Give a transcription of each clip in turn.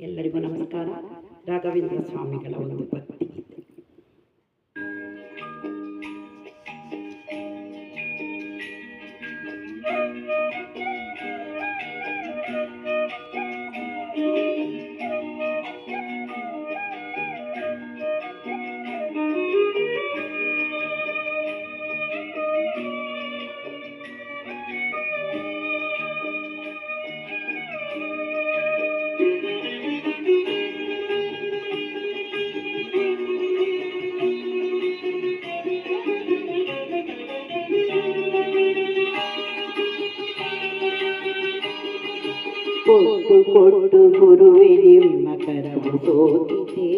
ಎಲ್ಲರಿಗೂ ನಮಸ್ಕಾರ. ರಾಘವೇಂದ್ರ ಸ್ವಾಮಿಗಳ ಒಂದು ಭಕ್ತಿ ಗೀತೆ. ಕೊಟ್ಟು ಕೊಟ್ಟು ಗುರುವೆ ನಿಮ್ಮ ಕರವು ಸೋತಿದೆ,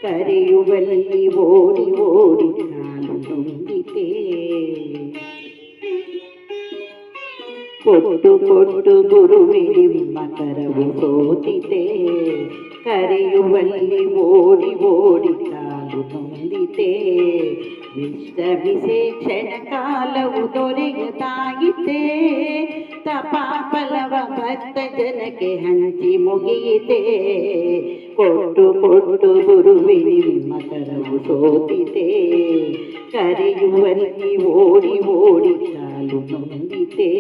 ಕರೆಯುವಲ್ಲಿ ಓಡಿ ಓಡಿ ಕಾಲು ನುಂಗಿದೆ. ಕೊಟ್ಟು ಕೊಟ್ಟು ಗುರುವೆ ನಿಮ್ಮ ಕರವು ಸೋತಿದೆ, ಕರೆಯುವಲ್ಲಿ ಓಡಿ ಓಡಿ ಕಾಲು ನೊಂದಿದೆ. ವಿಶ್ರಮಿಸೆ ಕ್ಷಣ ಕಾಲವು ದೊರೆಯದಾಗಿದೆ, ತಪಾಫಲವ ಭಕ್ತ ಜನಕ್ಕೆ ಹಂಚಿ ಮುಗಿಯಿದೆ. ಕೊಟ್ಟು ಕೊಟ್ಟು ಗುರುವೆ ನಿಮ್ಮ ಕರವು ಸೋತಿದೆ, ಕರೆಯುವಲ್ಲಿ ಓಡಿ ಓಡಿ ಕಾಲು ನೊಂದಿದೆ.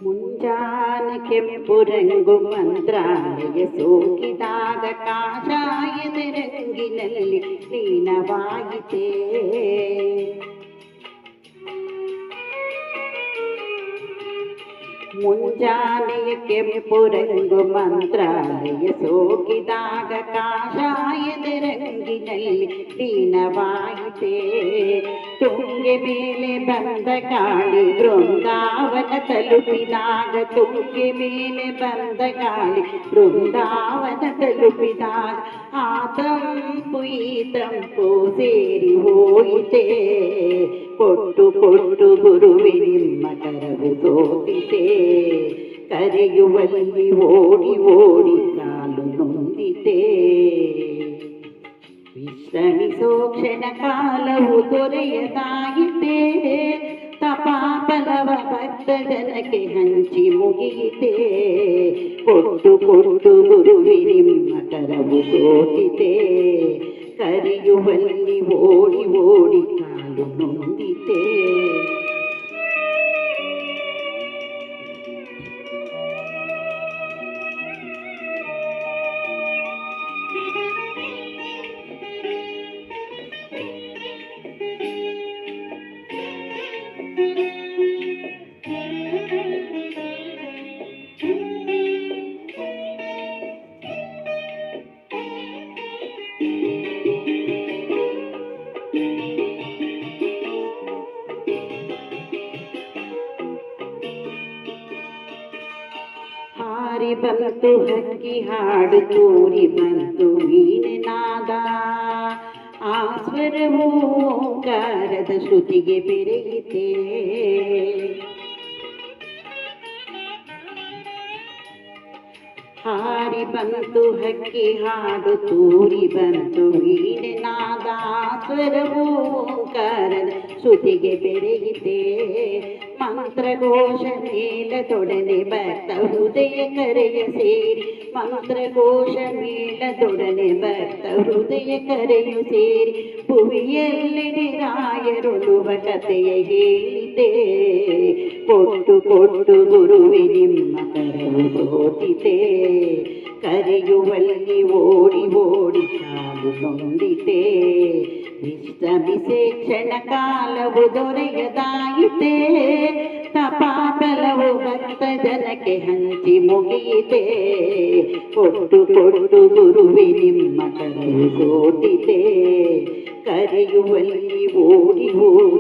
ಮುಂಜಾನೆ ಕೆಂಪು ರಂಗು ಮಂತ್ರಾಲಯ ಸೋಕಿದಾಗ ಕಾಷಾಯದ ರಂಗಿನಲ್ಲಿ ಲೀನವಾಯಿತೆ. ಮುಂಜಾನೆಯ ಕೆಂಪು ರಂಗು ಮಂತ್ರಾಲಯ ಸೋಕಿದಾಗ ಕಾಷಾಯದ ರಂಗಿನಲ್ಲಿ ಲೀನವಾಯಿತೆ. ತುಂಗೆ ಮೇಲೆ ಬಂದ ಗಾಳಿ ಬೃಂದಾವನ ತಲುಪಿದಾಗ, ತುಂಗೆ ಮೇಲೆ ಬಂದ ಗಾಳಿ ಬೃಂದಾವನ ತಲುಪಿದಾಗ, ಆ ತಂಪು ಈ ತಂಪು ಸೇರಿ ಹೋಯಿತೆ. ಕೊಟ್ಟು ಕೊಟ್ಟು ಗುರುವೆ ನಿಮ್ಮ ಕರವು ಸೋತಿದೆ, ಕರೆಯುವಲ್ಲಿ ಓಡಿ ಓಡಿ ಕಾಲು ನೊಂದಿದೆ. ವಿಶ್ರಮಿಸೋ ಕ್ಷಣ ಕಾಲವು ದೊರೆಯದಾಗಿದೆ, ತಪಾಫಲವ ಭಕ್ತ ಜನಕ್ಕೆ ಹಂಚಿ ಮುಗಿಯಿದೆ. ಕೊಟ್ಟು ಕೊಟ್ಟು ಗುರುವೆ ನಿಮ್ಮ ಕರವು ಸೋತಿದೆ, ಕರೆಯುವಲ್ಲಿ ಓಡಿ ಓಡಿ ಕಾಲು ನೊಂದಿದೆ. ಹಾರಿ ಬಂತು ಹಕ್ಕಿ ಹಾಡು, ತೂರಿ ಬಂತು ವೀಣೆ ನಾದ, ಆ ಸ್ವರವು ಓಂಕಾರದ ಶ್ರುತಿಗೆ ಬೆರೆಯಿತೆ. ಹಾರಿ ಬಂತು ಹಕ್ಕಿ ಹಾಡು, ತೂರಿ ಬಂತು ವೀಣೆ ನಾದ, ಸ್ವರವು ಓಂಕಾರದ ಶ್ರುತಿಗೆ ಬೆರೆಯಿತೆ. ಮಂತ್ರಘೋಷ ಮೇಳದೊಡನೆ ಭಕ್ತ ಹೃದಯ ಕರೆಯ ಸೇರಿ, ಮಂತ್ರಘೋಷ ಮೇಳದೊಡನೆ ಭಕ್ತ ಹೃದಯ ಕರೆಯು ಸೇರಿ, ಭುವಿಯೆಲ್ಲೆಡೆ ರಾಯರೊಳುವ ಕಥೆಯ ಹೇಳಿದೆ. ಕೊಟ್ಟು ಕೊಟ್ಟು ಗುರುವೆ ನಿಮ್ಮ ಕರವು ಸೋತಿದೆ, ಕರೆಯುವಲ್ಲಿ ಓಡಿ ಓಡಿ ಕಾಲು ನೊಂದಿದೆ. ವಿಶ್ರಮಿಸೆ ಕ್ಷಣ ಕಾಲವು ದೊರೆಯದಾಯಿತೆ, ಪಾಪಲವು ಭಕ್ತ ಜನಕ್ಕೆ ಹಂಚಿ ಮುಗಿಯಿತೆ ಕೊಟ್ಟು ಕೊಟ್ಟು ಗುರುವಿ ನಿಮ್ಮ ಕರವು ಸೋಟಿತೆ ಕರೆಯುವಲ್ಲಿ ಓಡಿ ಹೋಗಿ